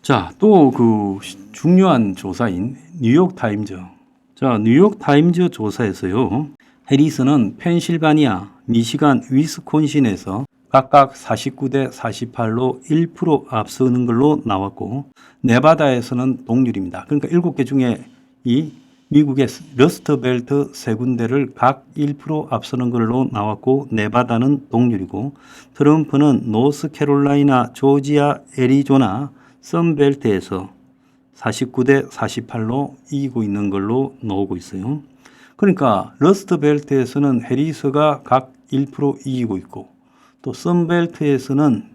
자, 또 그 중요한 조사인 뉴욕 타임즈. 자, 뉴욕 타임즈 조사에서요. 해리스는 펜실바니아, 미시간, 위스콘신에서 각각 49대 48로 1% 앞서는 걸로 나왔고, 네바다에서는 동률입니다. 그러니까 7개 중에 이 미국의 러스트벨트 세 군데를 각 1% 앞서는 걸로 나왔고, 네바다는 동률이고, 트럼프는 노스캐롤라이나, 조지아, 애리조나, 선벨트에서 49대 48로 이기고 있는 걸로 나오고 있어요. 그러니까 러스트벨트에서는 해리스가 각 1% 이기고 있고, 또 선벨트에서는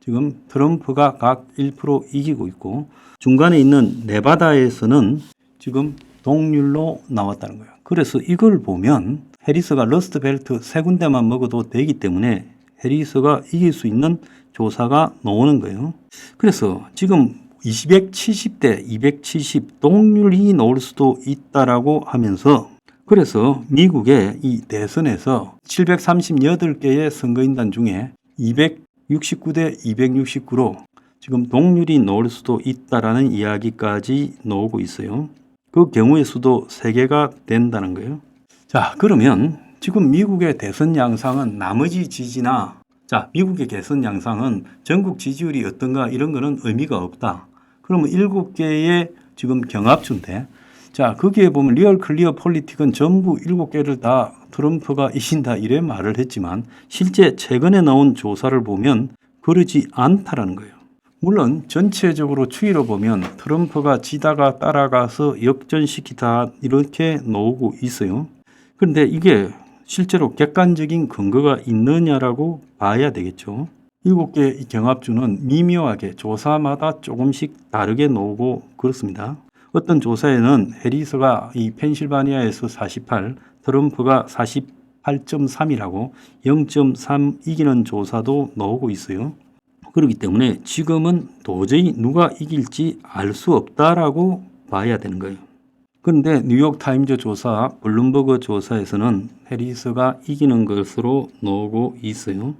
지금 트럼프가 각 1% 이기고 있고, 중간에 있는 네바다에서는 지금 동률로 나왔다는 거예요. 그래서 이걸 보면 해리스가 러스트벨트 세 군데만 먹어도 되기 때문에 해리스가 이길 수 있는 조사가 나오는 거예요. 그래서 지금 270대 270 동률이 나올 수도 있다라고 하면서, 그래서 미국의 이 대선에서 738개의 선거인단 중에 269대 269로 지금 동률이 나올 수도 있다라는 이야기까지 나오고 있어요. 그 경우의 수도 3개가 된다는 거예요. 자, 그러면 지금 미국의 대선 양상은 나머지 지지나, 자, 미국의 대선 양상은 전국 지지율이 어떤가 이런 거는 의미가 없다. 그러면 7개의 지금 경합주인데, 자, 거기에 보면 리얼 클리어 폴리틱은 전부 7개를 다 트럼프가 이긴다 이래 말을 했지만, 실제 최근에 나온 조사를 보면 그러지 않다라는 거예요. 물론 전체적으로 추이로 보면 트럼프가 지다가 따라가서 역전시키다 이렇게 나오고 있어요. 그런데 이게 실제로 객관적인 근거가 있느냐라고 봐야 되겠죠. 7개 경합주는 미묘하게 조사마다 조금씩 다르게 나오고 그렇습니다. 어떤 조사에는 해리스가 이 펜실바니아에서 48, 트럼프가 48.3이라고 0.3 이기는 조사도 나오고 있어요. 그렇기 때문에 지금은 도저히 누가 이길지 알 수 없다라고 봐야 되는 거예요. 그런데 뉴욕 타임즈 조사, 블룸버그 조사에서는 해리스가 이기는 것으로 나오고 있어요.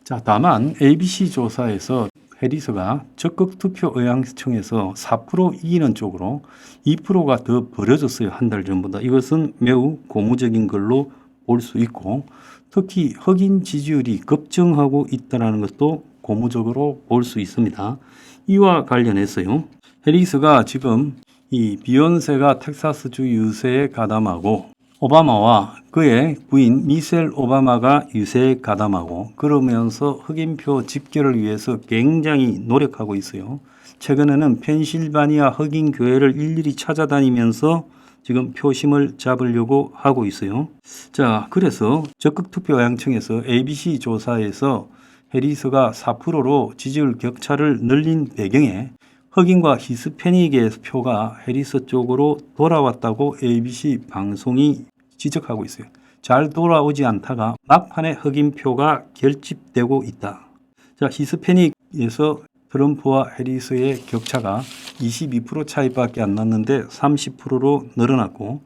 자, 다만 ABC 조사에서 해리스가 적극 투표 의향청에서 4% 이기는 쪽으로 2%가 더 벌어졌어요. 한 달 전보다. 이것은 매우 고무적인 걸로 볼 수 있고, 특히 흑인 지지율이 급증하고 있다는 것도 고무적으로 볼 수 있습니다. 이와 관련해서요. 해리스가 지금 이 비욘세가 텍사스주 유세에 가담하고, 오바마와 그의 부인 미셸 오바마가 유세에 가담하고, 그러면서 흑인표 집결을 위해서 굉장히 노력하고 있어요. 최근에는 펜실바니아 흑인 교회를 일일이 찾아다니면서 지금 표심을 잡으려고 하고 있어요. 자, 그래서 적극 투표 양청에서 ABC 조사에서 해리스가 4%로 지지율 격차를 늘린 배경에 흑인과 히스패닉의 표가 해리스 쪽으로 돌아왔다고 ABC 방송이 지적하고 있어요. 잘 돌아오지 않다가 막판에 흑인 표가 결집되고 있다. 자, 히스패닉에서 트럼프와 해리스의 격차가 22% 차이밖에 안 났는데 30%로 늘어났고,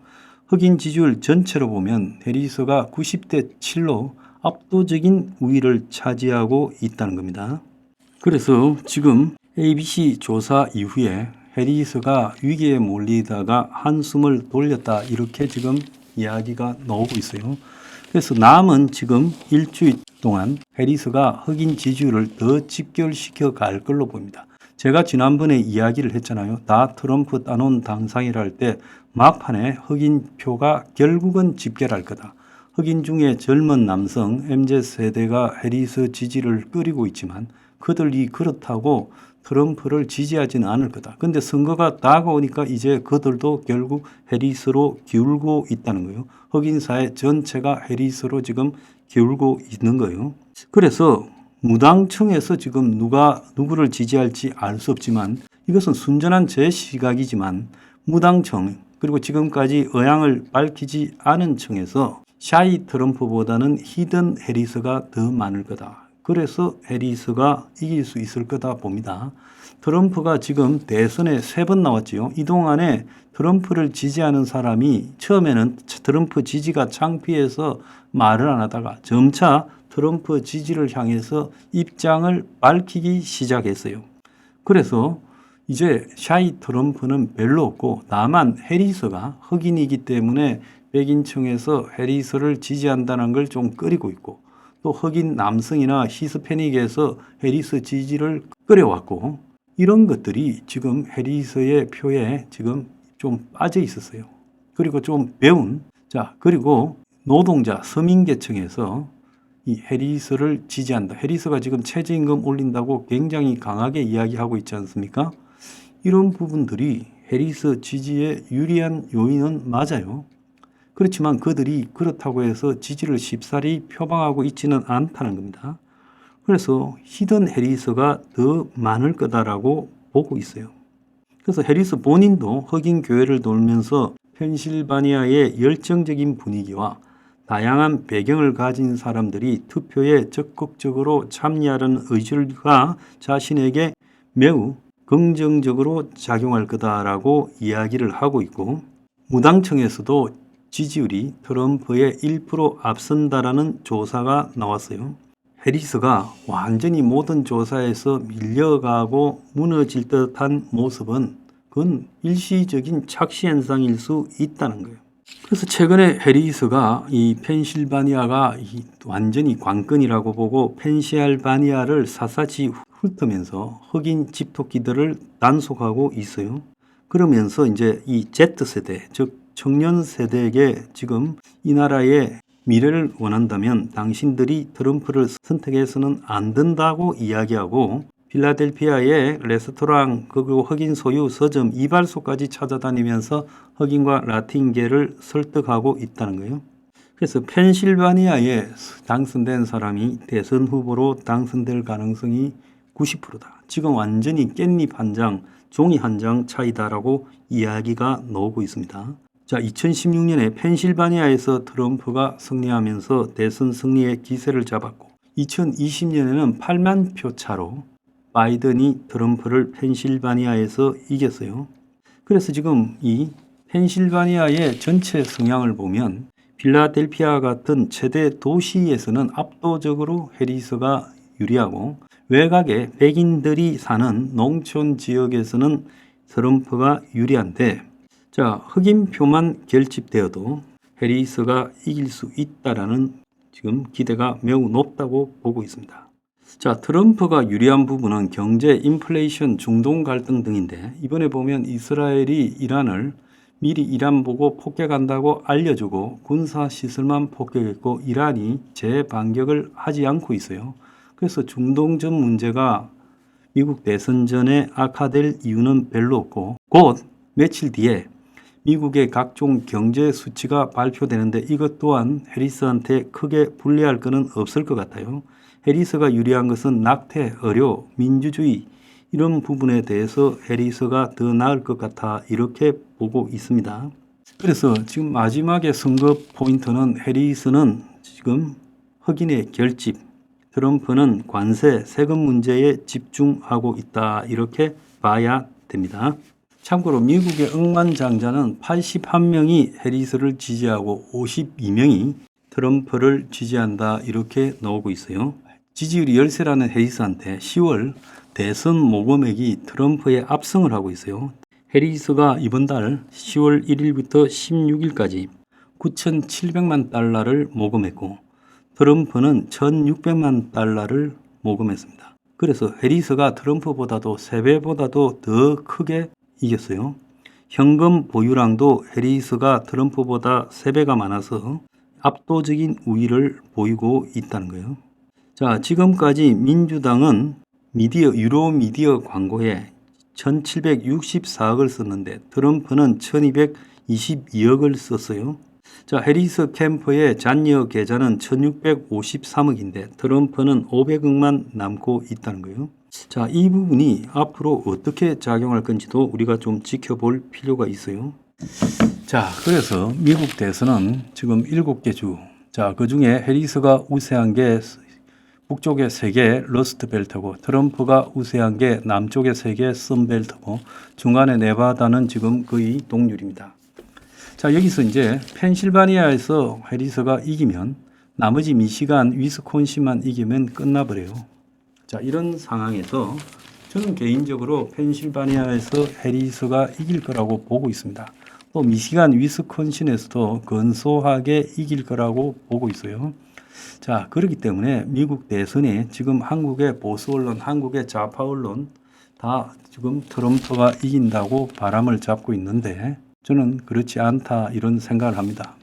흑인 지지율 전체로 보면 해리스가 90대 7로 압도적인 우위를 차지하고 있다는 겁니다. 그래서 지금 ABC 조사 이후에 해리스가 위기에 몰리다가 한숨을 돌렸다 이렇게 지금 이야기가 나오고 있어요. 그래서 남은 지금 일주일 동안 해리스가 흑인 지지율을 더 집결시켜 갈 걸로 보입니다. 제가 지난번에 이야기를 했잖아요. 다 트럼프 따놓은 당상이라 할 때 막판에 흑인 표가 결국은 집결할 거다. 흑인 중에 젊은 남성 MZ세대가 해리스 지지를 끌고 있지만 그들이 그렇다고 트럼프를 지지하지는 않을 거다. 근데 선거가 다가오니까 이제 그들도 결국 해리스로 기울고 있다는 거예요. 흑인 사회 전체가 해리스로 지금 기울고 있는 거예요. 그래서 무당층에서 지금 누구를 지지할지 알 수 없지만, 이것은 순전한 제 시각이지만 무당층, 그리고 지금까지 의향을 밝히지 않은 층에서 샤이 트럼프보다는 히든 해리스가 더 많을 거다. 그래서 해리스가 이길 수 있을 거다 봅니다. 트럼프가 지금 대선에 3번 나왔지요. 이 동안에 트럼프를 지지하는 사람이 처음에는 트럼프 지지가 창피해서 말을 안 하다가 점차 트럼프 지지를 향해서 입장을 밝히기 시작했어요. 그래서 이제 샤이 트럼프는 별로 없고 다만 해리스가 흑인이기 때문에 백인층에서 해리스를 지지한다는 걸 좀 꺼리고 있고 또 흑인 남성이나 히스패닉에서 해리스 지지를 끌어왔고 이런 것들이 지금 해리스의 표에 지금 좀 빠져 있었어요. 그리고 좀 배운 그리고 노동자 서민계층에서 이 해리스를 지지한다. 해리스가 지금 최저임금 올린다고 굉장히 강하게 이야기하고 있지 않습니까? 이런 부분들이 해리스 지지에 유리한 요인은 맞아요. 그렇지만 그들이 그렇다고 해서 지지를 쉽사리 표방하고 있지는 않다는 겁니다. 그래서 히든 해리스가 더 많을 거다라고 보고 있어요. 그래서 해리스 본인도 흑인 교회를 돌면서 펜실바니아의 열정적인 분위기와 다양한 배경을 가진 사람들이 투표에 적극적으로 참여하는 의지가 자신에게 매우 긍정적으로 작용할 거다라고 이야기를 하고 있고 무당층에서도 지지율이 트럼프의 1% 앞선다라는 조사가 나왔어요. 해리스가 완전히 모든 조사에서 밀려가고 무너질 듯한 모습은 그건 일시적인 착시 현상일 수 있다는 거예요. 그래서 최근에 해리스가 이 펜실바니아가 완전히 관건이라고 보고 펜실바니아를 샅샅이 훑으면서 흑인 집토끼들을 단속하고 있어요. 그러면서 이제 이 Z세대, 즉 청년 세대에게 지금 이 나라의 미래를 원한다면 당신들이 트럼프를 선택해서는 안 된다고 이야기하고 필라델피아의 레스토랑 그리고 흑인 소유 서점 이발소까지 찾아다니면서 흑인과 라틴계를 설득하고 있다는 거예요. 그래서 펜실바니아에 당선된 사람이 대선 후보로 당선될 가능성이 90%다. 지금 완전히 깻잎 한 장, 종이 한 장 차이다라고 이야기가 나오고 있습니다. 2016년에 펜실바니아에서 트럼프가 승리하면서 대선 승리의 기세를 잡았고 2020년에는 8만 표 차로 바이든이 트럼프를 펜실바니아에서 이겼어요. 그래서 지금 이 펜실바니아의 전체 성향을 보면 필라델피아 같은 최대 도시에서는 압도적으로 해리스가 유리하고 외곽에 백인들이 사는 농촌 지역에서는 트럼프가 유리한데 흑인 표만 결집되어도 해리스가 이길 수 있다라는 지금 기대가 매우 높다고 보고 있습니다. 트럼프가 유리한 부분은 경제, 인플레이션, 중동 갈등 등인데 이번에 보면 이스라엘이 이란을 미리 이란 보고 폭격한다고 알려주고 군사시설만 폭격했고 이란이 재반격을 하지 않고 있어요. 그래서 중동전 문제가 미국 대선 전에 악화될 이유는 별로 없고 곧 며칠 뒤에 미국의 각종 경제 수치가 발표되는데 이것 또한 해리스한테 크게 불리할 것은 없을 것 같아요. 해리스가 유리한 것은 낙태, 의료, 민주주의 이런 부분에 대해서 해리스가 더 나을 것 같아 이렇게 보고 있습니다. 그래서 지금 마지막에 선거 포인트는 해리스는 지금 흑인의 결집, 트럼프는 관세, 세금 문제에 집중하고 있다 이렇게 봐야 됩니다. 참고로 미국의 억만장자는 81명이 해리스를 지지하고 52명이 트럼프를 지지한다 이렇게 나오고 있어요. 지지율이 열세라는 해리스한테 10월 대선 모금액이 트럼프에 압승을 하고 있어요. 해리스가 이번 달 10월 1일부터 16일까지 9,700만 달러를 모금했고 트럼프는 1,600만 달러를 모금했습니다. 그래서 해리스가 트럼프보다도 3배보다도 더 크게 이겼어요. 현금 보유량도 해리스가 트럼프보다 3배가 많아서 압도적인 우위를 보이고 있다는 거예요. 지금까지 민주당은 유로 미디어 광고에 1,764억을 썼는데 트럼프는 1,222억을 썼어요. 해리스 캠프의 잔여 계좌는 1,653억인데 트럼프는 500억만 남고 있다는 거예요. 이 부분이 앞으로 어떻게 작용할 건지도 우리가 좀 지켜볼 필요가 있어요. 그래서 미국 대선은 지금 7개 주. 그 중에 해리스가 우세한 게 북쪽의 3개 러스트벨트고 트럼프가 우세한 게 남쪽의 3개 선벨트고 중간에 네바다는 지금 거의 동률입니다. 여기서 이제 펜실바니아에서 해리스가 이기면 나머지 미시간, 위스콘신만 이기면 끝나버려요. 이런 상황에서 저는 개인적으로 펜실바니아에서 해리스가 이길 거라고 보고 있습니다. 또 미시간, 위스콘신에서도 근소하게 이길 거라고 보고 있어요. 자, 그렇기 때문에 미국 대선에 지금 한국의 보수 언론, 한국의 좌파 언론 다 지금 트럼프가 이긴다고 바람을 잡고 있는데 저는 그렇지 않다 이런 생각을 합니다.